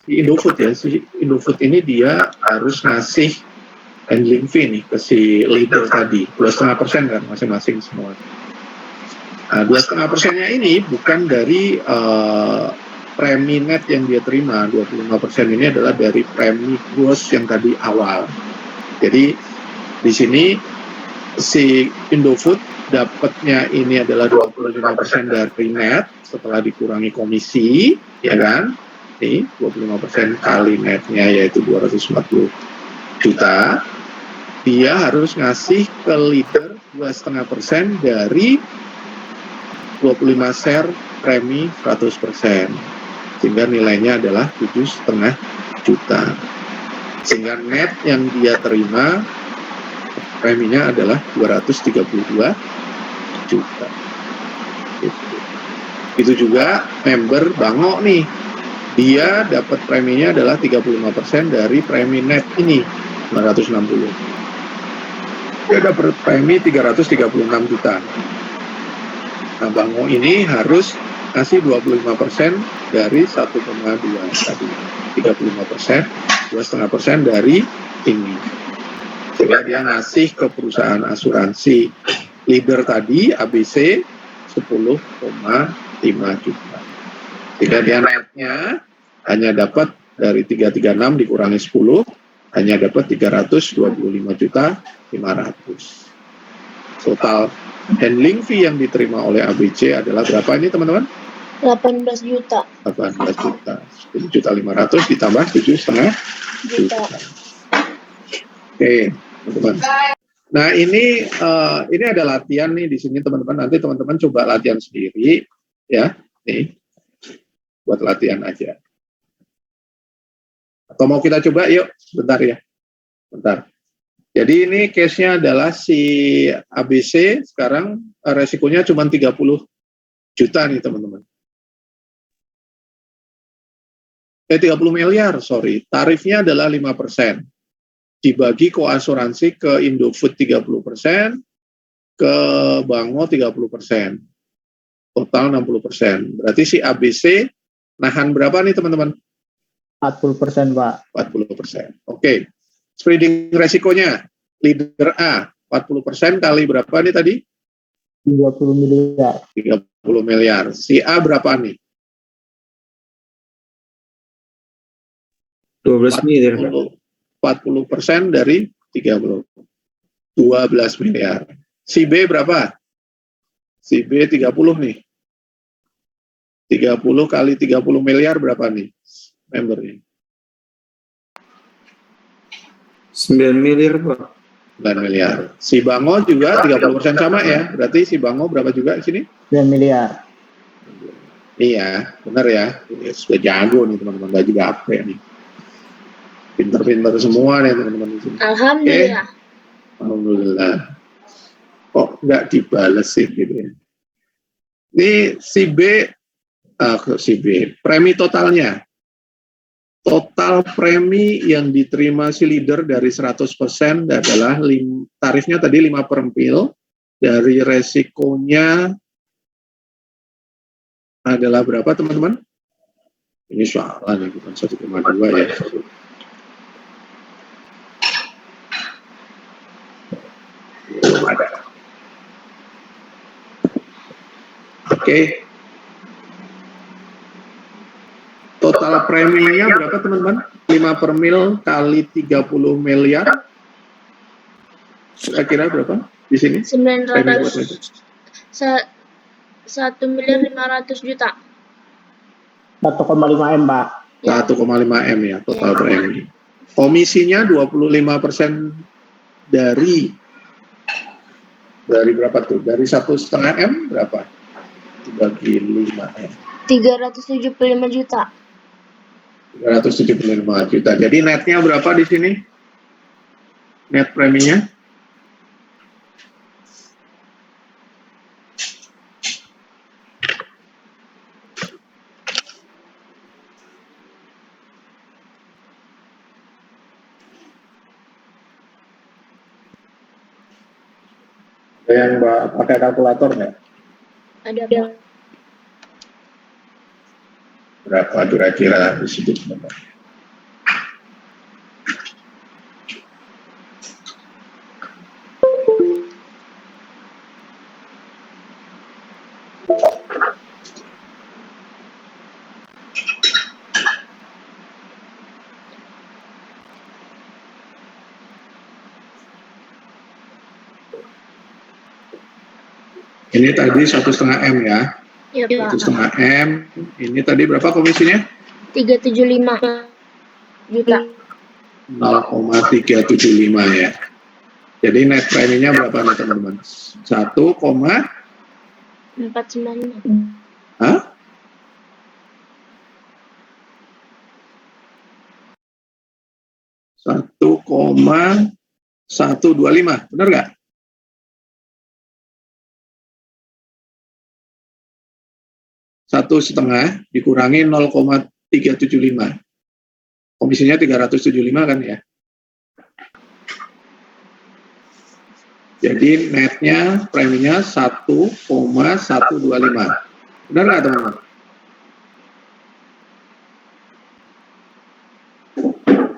si Indofood ya, si Indofood ini dia harus ngasih handling fee nih ke si leader tadi 2,5% kan masing-masing semua. Nah, 2,5%-nya ini bukan dari premi net yang dia terima. 25% ini adalah dari premi gross yang tadi awal. Jadi di sini si Indofood dapatnya ini adalah 25% dari net setelah dikurangi komisi, ya kan? Nih 25% kali netnya yaitu 240 juta. Dia harus ngasih ke leader 2,5% dari 25 share premi 100%. Sehingga nilainya adalah 7,5 juta. Sehingga net yang dia terima preminya adalah 232 juta. Itu juga member Bango nih. Dia dapat preminya adalah 35% dari premi net ini 960. Dia dapat premi 336 juta. Nah, Bango ini harus kasih 25% dari 1,2 tadi. 35%, 2,5% dari ini. Sehingga dia ngasih ke perusahaan asuransi leader tadi ABC 10,5 juta. Sehingga dia netnya hanya dapat dari 336 dikurangi 10 hanya dapat 325.500.000. Total handling fee yang diterima oleh ABC adalah berapa ini teman-teman? 18 juta. 18 juta. 7.500.000 ditambah 7,5 juta. Oke, teman-teman. Nah, ini ada latihan nih di sini teman-teman. Nanti teman-teman coba latihan sendiri ya. Nih. Buat latihan aja. Atau mau kita coba yuk, sebentar ya. Bentar. Jadi ini case-nya adalah si ABC sekarang resikonya cuma 30 juta nih teman-teman. 30 miliar, sorry. Tarifnya adalah 5%. Dibagi koasuransi ke Indofood 30%, ke Bango 30%. Total 60%. Berarti si ABC nahan berapa nih teman-teman? 40%, Pak. 40%. Oke. Spreading resikonya, leader A, 40% kali berapa nih tadi? 30 miliar. 30 miliar. Si A berapa nih? 12 miliar. 40% dari 30. 12 miliar. Si B berapa? Si B 30 nih. 30 kali 30 miliar berapa nih membernya? 9 miliar, Pak. 9 miliar. Si Bango juga 30% sama ya. Berarti si Bango berapa juga di sini? 9 miliar. Iya, benar ya. Sudah jago nih teman-teman, baju HP nih. Pinter-pinter semua nih teman-teman di sini. Alhamdulillah. Alhamdulillah. Kok nggak dibales sih gitu ya. Ini si B, premi totalnya. Total premi yang diterima si leader dari 100% adalah tarifnya tadi 5/mil, dari resikonya adalah berapa teman-teman? Ini salah nih, bukan 1,2 ya. Belum ada. Oke. Total preminya berapa teman-teman? 5/mil kali 30 miliar. Kira-kira berapa di sini? 1.500.000 juta. 1,5 M, Pak. 1,5 M ya total premi. Komisinya 25% dari berapa tuh? Dari 1,5 M berapa? Dibagi 5 M. 375 juta. 375 juta. Jadi netnya berapa di sini? Net preminya? Ada yang pakai kalkulator nggak? Ada, Pak. Berapa kira-kira di situ, teman-teman? Ini tadi 1,5 M ya. Ya, Pak. 1,5 M. Ini tadi berapa komisinya? 375 juta. 0,375 ya. Jadi net preminya berapa nih teman-teman? 495. Hah? 1,125, benar nggak? Satu setengah dikurangi 0,375. Komisinya 375 kan ya? Jadi netnya preminya 1,125. Benar nggak teman-teman?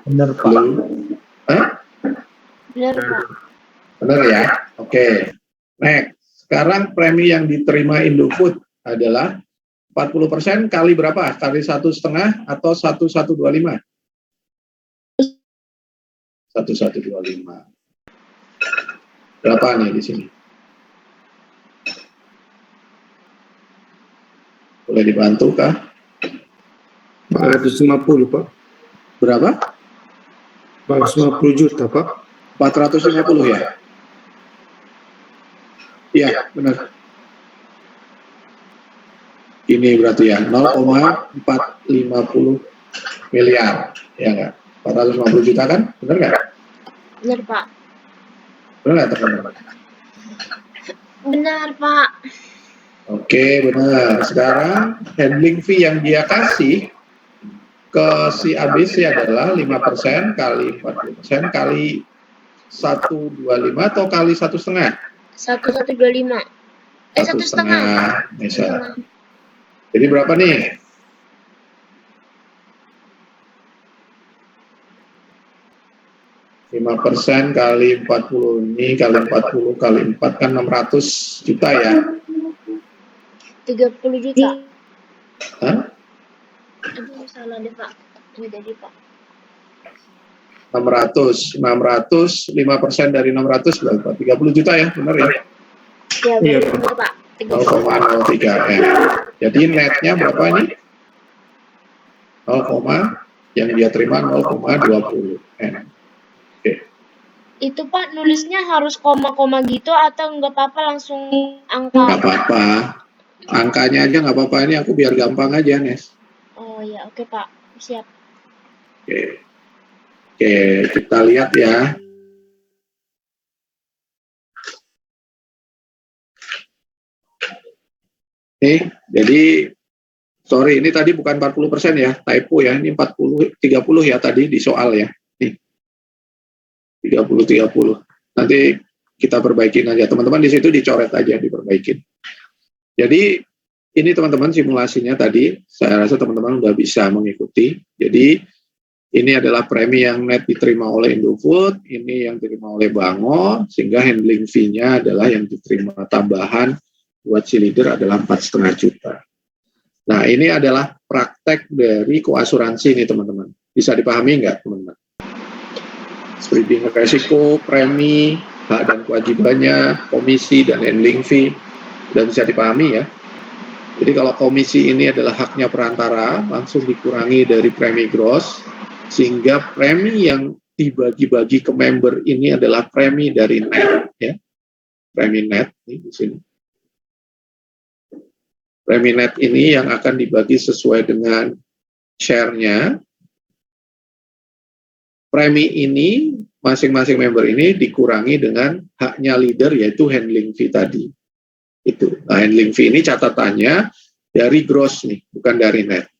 Benar, Pak. Halo? Hah? Benar, Pak. Benar ya? Oke. Next. Sekarang premi yang diterima Indofood adalah 40% kali berapa? Kali 1,5 atau 1,125? 1,125. Berapa nih di sini? Boleh dibantu kah? 450 Pak. Berapa? 450 juta Pak. 450 ya? Iya, benar. Ini berarti ya 0,450 miliar, ya nggak? 450 juta kan? Benar nggak? Benar, Pak. Benar nggak teman-teman? Benar, Pak. Oke, benar. Sekarang handling fee yang dia kasih ke si ABC adalah 5% kali 40% kali 125 atau kali 1,5? 1,125. 1,5. Misal. Jadi berapa nih? Lima % kali 40 ini kali 40 kali 4 kan 600 juta ya? 30 juta. Hah? Aduh, salah deh, Pak. Ini tadi, Pak. 600, 5% dari 600 berapa? 30 juta ya, benar ya? Ya, Iya, benar, Pak. 0,03 M. Jadi netnya berapa ini? 0, yang dia terima 0,20 M. Oke. Itu, Pak, nulisnya harus koma-koma gitu atau nggak apa-apa langsung angka? Nggak apa-apa. Angkanya aja nggak apa-apa, ini aku biar gampang aja, Nes. Oh ya, oke, Pak. Siap. Oke. Oke, kita lihat ya. Nih, jadi sorry, ini tadi bukan 40% ya, typo ya. Ini 30 ya tadi di soal ya. Nih. 30. Nanti kita perbaikin aja. Teman-teman di situ dicoret aja, diperbaikin. Jadi ini teman-teman simulasinya tadi, saya rasa teman-teman udah bisa mengikuti. Jadi ini adalah premi yang net diterima oleh Indofood, ini yang diterima oleh Bango, sehingga handling fee-nya adalah yang diterima tambahan buat si leader adalah 4,5 juta. Nah, ini adalah praktek dari koasuransi nih teman-teman. Bisa dipahami nggak teman-teman? Spreading resiko, premi, hak dan kewajibannya, komisi, dan handling fee. Sudah bisa dipahami ya? Jadi kalau komisi ini adalah haknya perantara, langsung dikurangi dari premi gross, sehingga premi yang dibagi-bagi ke member ini adalah premi dari net, ya. Premi net, ini di sini. Premi net ini yang akan dibagi sesuai dengan share-nya. Premi ini, masing-masing member ini dikurangi dengan haknya leader, yaitu handling fee tadi. Itu. Nah, handling fee ini catatannya dari gross nih, bukan dari net.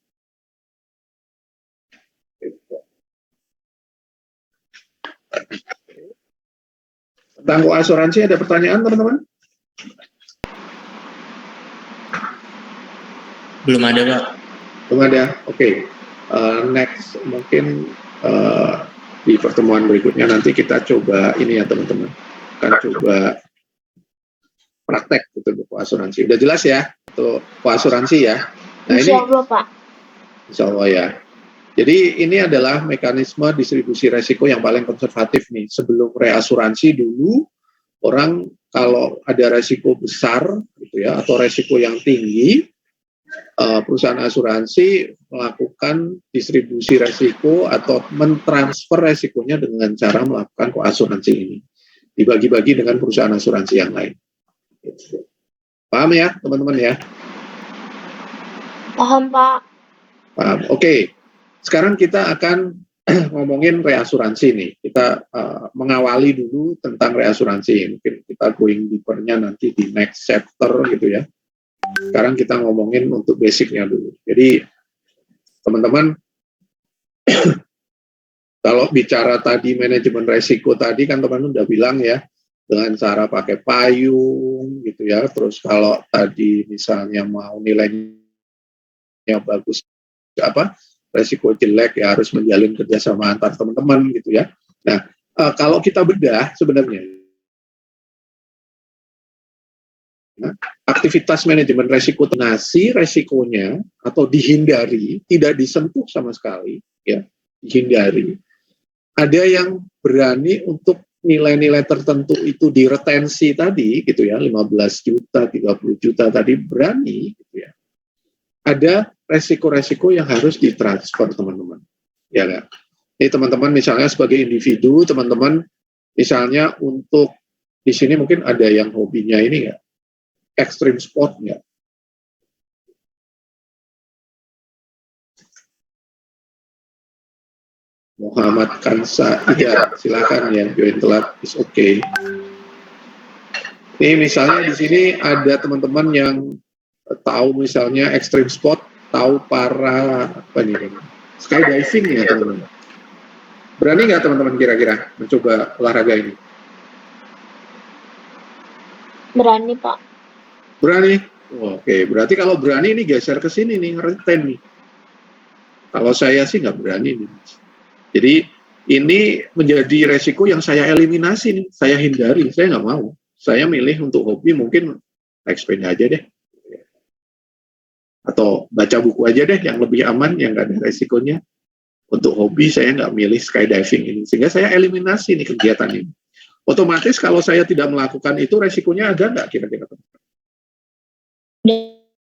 Tentang koasuransi ada pertanyaan teman-teman? Belum ada, Pak. Belum ada. Oke. Next mungkin di pertemuan berikutnya nanti kita coba ini ya teman-teman. Akan coba praktek untuk buku asuransi. Udah jelas ya untuk buku asuransi ya. Nah ini Insya Allah, Pak. Insya Allah ya. Jadi ini adalah mekanisme distribusi resiko yang paling konservatif nih. Sebelum reasuransi dulu, orang kalau ada resiko besar gitu ya, atau resiko yang tinggi, perusahaan asuransi melakukan distribusi resiko atau mentransfer resikonya dengan cara melakukan koasuransi ini. Dibagi-bagi dengan perusahaan asuransi yang lain. Paham ya teman-teman ya? Paham, Pak. Paham. Oke. Sekarang kita akan ngomongin reasuransi nih. Kita mengawali dulu tentang reasuransi. Mungkin kita going deeper-nya nanti di next chapter gitu ya. Sekarang kita ngomongin untuk basicnya dulu. Jadi teman-teman, kalau bicara tadi manajemen resiko tadi kan teman-teman udah bilang ya, dengan cara pakai payung gitu ya. Terus kalau tadi misalnya mau nilainya bagus, resiko jelek ya harus menjalin kerjasama antar teman-teman gitu ya. Nah, kalau kita bedah sebenarnya aktivitas manajemen resiko tenasi resikonya atau dihindari, tidak disentuh sama sekali ya, dihindari. Ada yang berani untuk nilai-nilai tertentu itu diretensi tadi gitu ya, 15 juta, 30 juta tadi berani gitu ya. Ada resiko-resiko yang harus ditransfer teman-teman, ya kan? Jadi teman-teman misalnya sebagai individu, teman-teman misalnya untuk di sini mungkin ada yang hobinya ini nggak, extreme sport nggak? Muhammad Kansa, ya silakan ya, join telat, is okay. Ini misalnya di sini ada teman-teman yang tahu misalnya extreme sport, tahu para skydiving ya teman-teman. Berani nggak teman-teman kira-kira mencoba olahraga ini? Berani, Pak. Berani? Oke, berarti kalau berani ini geser ke sini nih, ngereten nih. Kalau saya sih nggak berani nih. Jadi ini menjadi resiko yang saya eliminasi nih, saya hindari, saya nggak mau. Saya milih untuk hobi mungkin naik sepeda aja deh. Atau baca buku aja deh yang lebih aman, yang nggak ada resikonya. Untuk hobi saya nggak milih skydiving ini, sehingga saya eliminasi nih kegiatan ini. Otomatis kalau saya tidak melakukan itu, resikonya ada nggak kira-kira?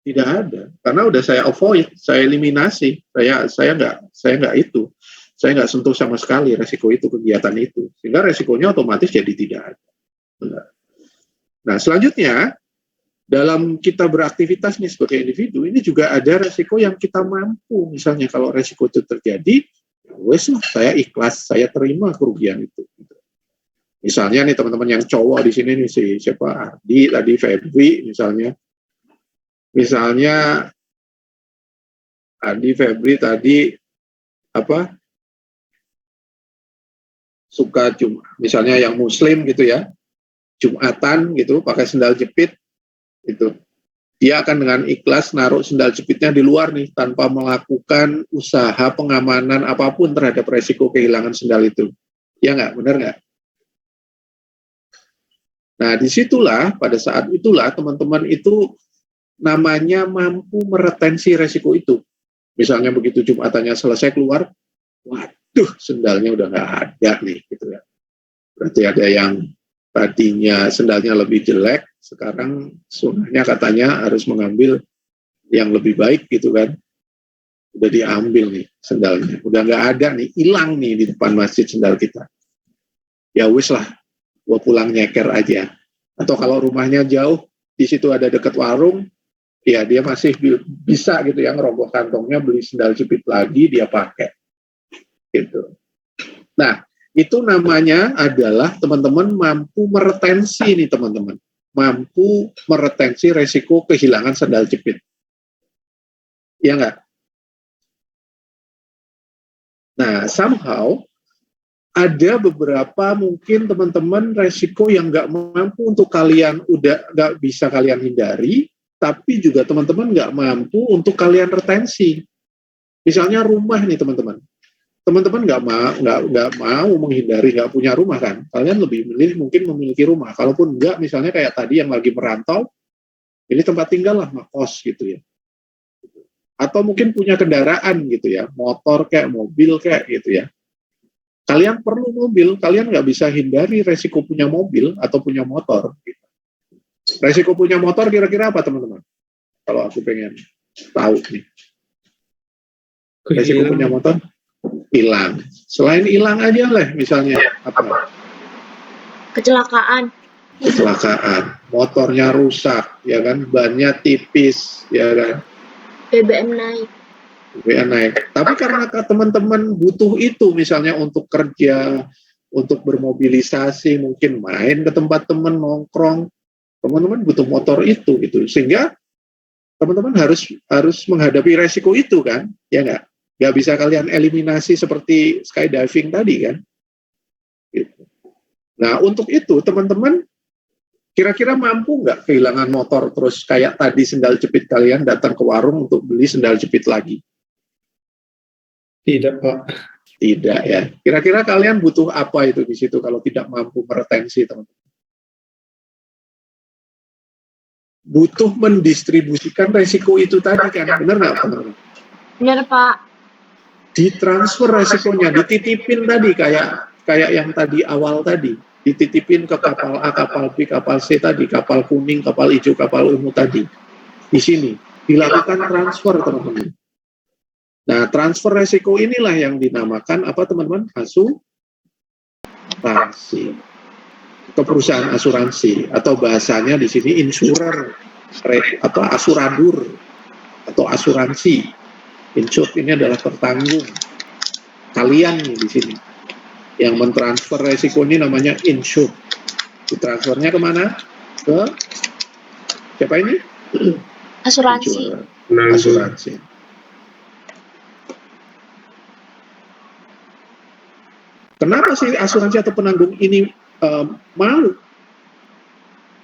Tidak ada, karena udah saya avoid, saya eliminasi, saya nggak itu, saya nggak sentuh sama sekali resiko itu, kegiatan itu, sehingga resikonya otomatis jadi tidak ada. Nah selanjutnya, dalam kita beraktivitas nih sebagai individu, ini juga ada resiko yang kita mampu. Misalnya kalau resiko itu terjadi, ya wes lah, saya ikhlas, saya terima kerugian itu. Misalnya nih teman-teman yang cowok di sini nih, siapa Ardi, tadi Febri misalnya Ardi, Febri tadi suka misalnya yang Muslim gitu ya, Jumatan gitu, pakai sendal jepit. Itu dia akan dengan ikhlas naruh sendal jepitnya di luar nih tanpa melakukan usaha pengamanan apapun terhadap resiko kehilangan sendal itu. Ya nggak, benar nggak? Nah disitulah, pada saat itulah teman-teman itu namanya mampu meretensi resiko itu. Misalnya begitu Jumatannya selesai keluar, waduh sendalnya udah nggak ada nih gitu ya. Berarti ada yang tadinya sendalnya lebih jelek, sekarang sunnahnya katanya harus mengambil yang lebih baik gitu kan. Udah diambil nih sendalnya, udah nggak ada nih, hilang nih di depan masjid sendal kita. Ya wis lah, gua pulang nyeker aja. Atau kalau rumahnya jauh, di situ ada dekat warung, ya dia masih bisa gitu ya, ngerogoh kantongnya beli sendal jepit lagi, dia pakai. Gitu. Nah, itu namanya adalah teman-teman mampu meretensi nih teman-teman. Mampu meretensi resiko kehilangan sandal jepit. Ya enggak? Nah, somehow ada beberapa mungkin teman-teman resiko yang nggak mampu untuk kalian, udah nggak bisa kalian hindari, tapi juga teman-teman nggak mampu untuk kalian retensi. Misalnya rumah nih teman-teman. Teman-teman nggak mau menghindari nggak punya rumah kan? Kalian lebih milih mungkin memiliki rumah. Kalaupun nggak, misalnya kayak tadi yang lagi merantau, ini tempat tinggal lah, ngekos gitu ya. Atau mungkin punya kendaraan gitu ya, motor kayak mobil kayak gitu ya. Kalian perlu mobil, kalian nggak bisa hindari resiko punya mobil atau punya motor. Gitu. Resiko punya motor kira-kira apa teman-teman? Kalau aku pengen tahu nih. Resiko punya motor? Hilang. Selain hilang aja lah, misalnya apa? Kecelakaan. Kecelakaan, motornya rusak, ya kan? Bannya tipis, ya kan? BBM naik. Tapi karena teman-teman butuh itu, misalnya untuk kerja, untuk bermobilisasi, mungkin main ke tempat teman nongkrong, teman-teman butuh motor itu, gitu. Sehingga teman-teman harus menghadapi resiko itu kan, ya nggak? Nggak bisa kalian eliminasi seperti skydiving tadi kan. Gitu. Nah untuk itu teman-teman kira-kira mampu nggak kehilangan motor terus kayak tadi sendal jepit kalian datang ke warung untuk beli sendal jepit lagi? Tidak, Pak. Tidak ya. Kira-kira kalian butuh apa itu di situ kalau tidak mampu meretensi teman-teman? Butuh mendistribusikan resiko itu tadi kan, benar nggak teman-teman? Benar Pak. Ditransfer resikonya, dititipin tadi kayak yang tadi awal tadi, dititipin ke kapal A, kapal B, kapal C tadi, kapal kuning, kapal hijau, kapal ungu tadi. Di sini dilakukan transfer teman-teman. Nah, transfer resiko inilah yang dinamakan apa teman-teman? Asuransi. Ke perusahaan asuransi atau bahasanya di sini insurer, asuradur atau asuransi. Insur ini adalah tertanggung. Kalian nih di sini yang mentransfer resiko ini namanya insur. Ditransfernya kemana? Ke siapa ini? Asuransi. Asuransi. Kenapa sih asuransi atau penanggung ini mau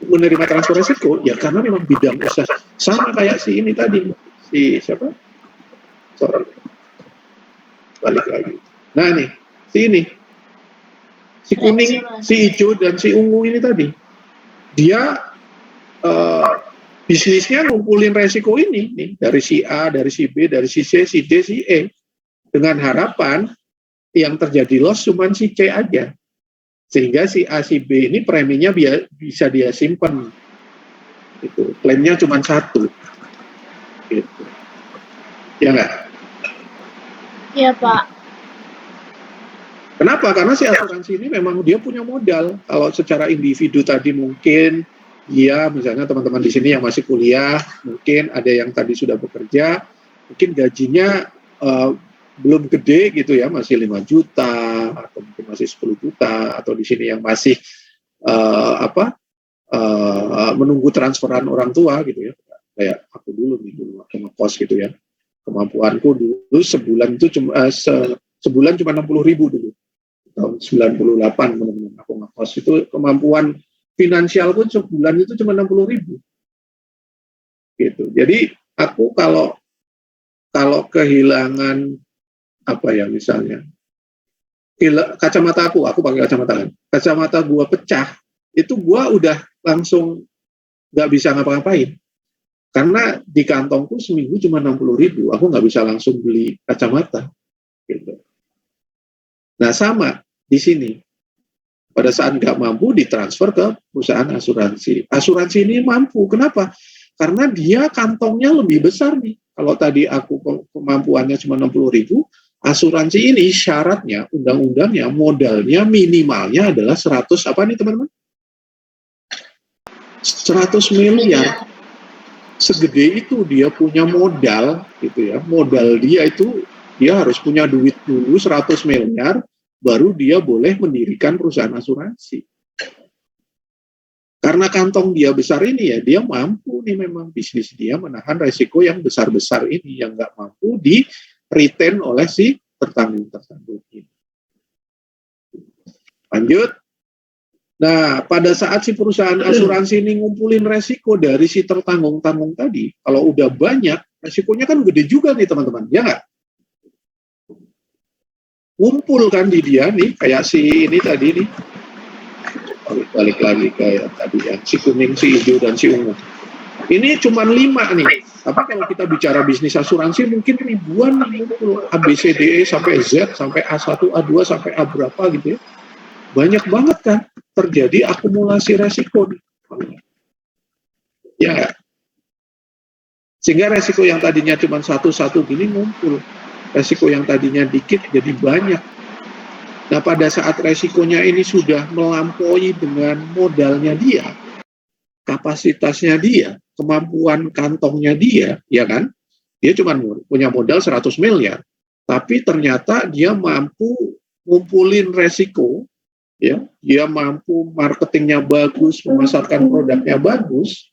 menerima transfer resiko? Ya karena memang bidang usaha sama kayak si ini tadi, si siapa? Sorry. Balik lagi. Nah nih, si kuning, si hijau dan si ungu ini tadi, dia bisnisnya ngumpulin resiko ini nih dari si A, dari si B, dari si C, si D, si E, dengan harapan yang terjadi loss cuma si C aja. Sehingga si A, si B ini preminya bisa dia simpan. Itu klaimnya cuma satu. Gitu. Ya nggak? Iya Pak. Kenapa? Karena si asuransi ini memang dia punya modal. Kalau secara individu tadi mungkin, ya misalnya teman-teman di sini yang masih kuliah, mungkin ada yang tadi sudah bekerja, mungkin gajinya belum gede gitu ya, masih 5 juta atau mungkin masih 10 juta, atau di sini yang masih menunggu transferan orang tua gitu ya, kayak aku dulu waktu ngekos gitu ya, kemampuanku dulu sebulan itu sebulan cuma 60.000 dulu tahun 98 teman-teman, aku ngekos itu kemampuan finansialku sebulan itu cuma 60.000 gitu. Jadi aku kalau kehilangan apa ya misalnya kacamata aku pakai kacamata kan, kacamata gua pecah, itu gua udah langsung nggak bisa ngapa-ngapain karena di kantongku seminggu cuma 60.000, aku nggak bisa langsung beli kacamata gitu. Nah sama di sini, pada saat nggak mampu ditransfer ke perusahaan asuransi. Asuransi ini mampu, kenapa? Karena dia kantongnya lebih besar nih. Kalau tadi aku kemampuannya cuma 60.000, asuransi ini syaratnya, undang-undangnya, modalnya minimalnya adalah 100 apa nih teman-teman? 100 miliar. Segede itu dia punya modal gitu ya. Modal dia itu dia harus punya duit dulu 100 miliar baru dia boleh mendirikan perusahaan asuransi. Karena kantong dia besar ini ya, dia mampu nih memang bisnis dia menahan resiko yang besar-besar ini yang nggak mampu di-retain oleh si tertanggung ini. Lanjut. Nah, pada saat si perusahaan asuransi ini ngumpulin resiko dari si tertanggung-tanggung tadi, kalau udah banyak, resikonya kan gede juga nih teman-teman, ya nggak? ngumpul kan di dia nih, kayak si ini tadi nih. Balik lagi kayak tadi ya, si kuning, si hijau, dan si ungu. Ini cuma 5 nih. Tapi kalau kita bicara bisnis asuransi mungkin ribuan nih, A, B, C, D, E, sampai Z, sampai A1, A2, sampai A berapa gitu ya. Banyak banget kan terjadi akumulasi resiko. Ya, sehingga resiko yang tadinya cuma satu-satu gini ngumpul. Resiko yang tadinya dikit jadi banyak. Nah, pada saat resikonya ini sudah melampaui dengan modalnya dia, kapasitasnya dia, kemampuan kantongnya dia, ya kan? Dia cuma punya modal 100 miliar, tapi ternyata dia mampu ngumpulin resiko, ya, dia mampu marketingnya bagus, memasarkan produknya bagus,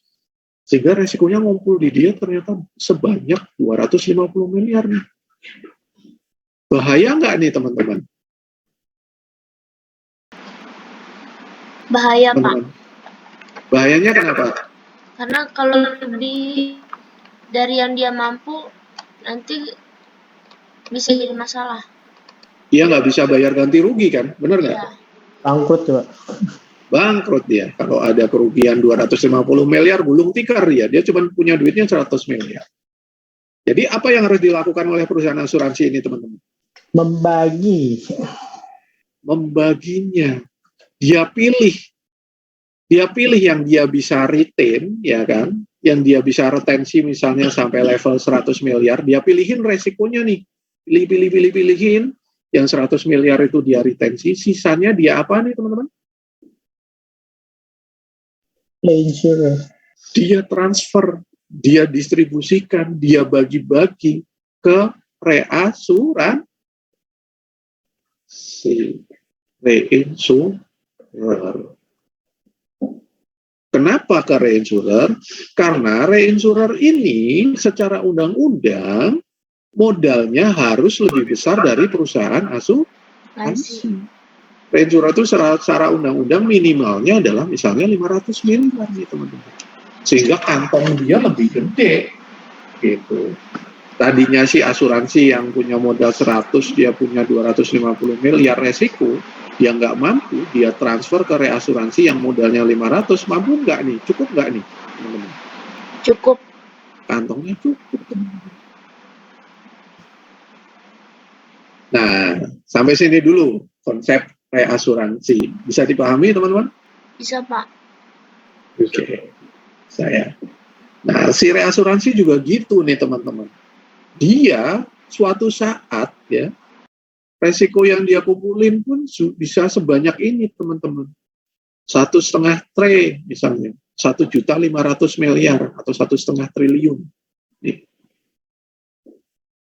sehingga resikonya ngumpul di dia ternyata sebanyak 250 miliar nih. Bahaya nggak nih teman-teman? Bahaya, Teman-teman. Pak. Bahayanya kenapa? Karena kalau lebih dari yang dia mampu, nanti bisa jadi masalah. Dia nggak bisa bayar ganti rugi kan? Benar nggak? Ya. Bangkrut coba. Bangkrut dia. Kalau ada kerugian 250 miliar, gulung tikar dia. Dia cuma punya duitnya 100 miliar. Jadi apa yang harus dilakukan oleh perusahaan asuransi ini, teman-teman? Membaginya. Dia pilih yang dia bisa retain, ya kan? Yang dia bisa retensi misalnya sampai level 100 miliar, dia pilihin resikonya nih. Pilihin. Yang 100 miliar itu dia retensi, sisanya dia apa nih, teman-teman? Dia transfer, dia distribusikan, dia bagi-bagi ke reinsurer. Kenapa ke reinsurer? Karena reinsurer ini secara undang-undang modalnya harus lebih besar dari perusahaan asuransi. Reinsurer itu secara undang-undang minimalnya adalah misalnya 500 miliar nih teman-teman. Sehingga kantong dia lebih gede gitu. Tadinya si asuransi yang punya modal 100, dia punya 250 miliar resiko, dia nggak mampu, dia transfer ke reasuransi yang modalnya 500, mampu nggak nih? Cukup nggak nih, teman-teman? Cukup. Kantongnya cukup, teman-teman. Nah, sampai sini dulu konsep reasuransi. Bisa dipahami, teman-teman? Bisa, Pak. Oke. Nah, si reasuransi juga gitu nih, teman-teman. Dia suatu saat ya resiko yang dia kumpulin pun bisa sebanyak ini teman-teman, 1,5 triliun misalnya, 1.500.000 miliar atau 1,5 triliun.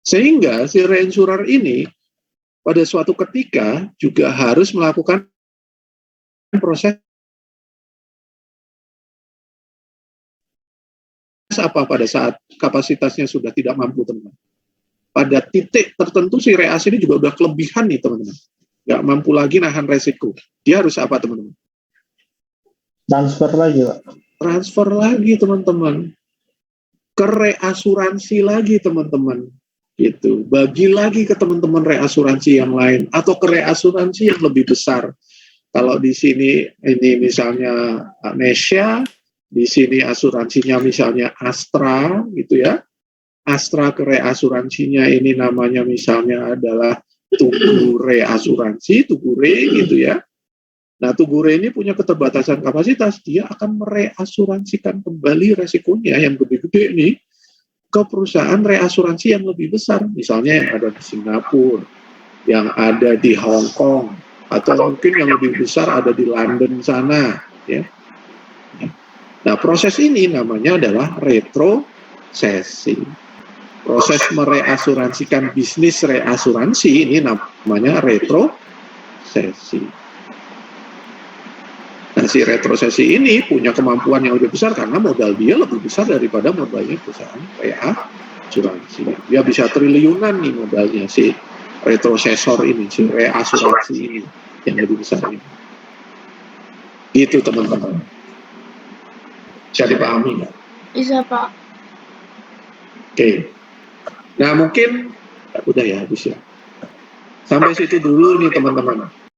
Sehingga si reinsurer ini pada suatu ketika juga harus melakukan proses apa pada saat kapasitasnya sudah tidak mampu, teman-teman. Pada titik tertentu si reas ini juga udah kelebihan nih, teman-teman. Nggak mampu lagi nahan resiko. Dia harus apa, teman-teman? Transfer lagi, Pak. Transfer lagi, teman-teman. Ke reasuransi lagi, teman-teman. Gitu. Bagi lagi ke teman-teman reasuransi yang lain atau ke reasuransi yang lebih besar. Kalau di sini ini misalnya Nesya, di sini asuransinya misalnya Astra gitu ya. Astra ke reasuransinya ini namanya misalnya adalah Tugu Reasuransi, Tugu Re gitu ya. Nah, Tugu Re ini punya keterbatasan kapasitas, dia akan mereasuransikan kembali resikonya yang gede-gede nih ke perusahaan reasuransi yang lebih besar, misalnya yang ada di Singapura, yang ada di Hong Kong, atau mungkin yang lebih besar ada di London sana ya. Nah, proses ini namanya adalah retrosesi. Proses mereasuransikan bisnis reasuransi ini namanya retrosesi. Nah, si retrosesi ini punya kemampuan yang lebih besar karena modal dia lebih besar daripada modalnya perusahaan reasuransi. Dia bisa triliunan nih modalnya si retrosesor ini, si reasuransi ini yang lebih besar ini. Itu teman-teman. Bisa dipahami nggak? Bisa, Pak. Oke. Nah, mungkin udah ya habis ya. Sampai situ dulu nih teman-teman.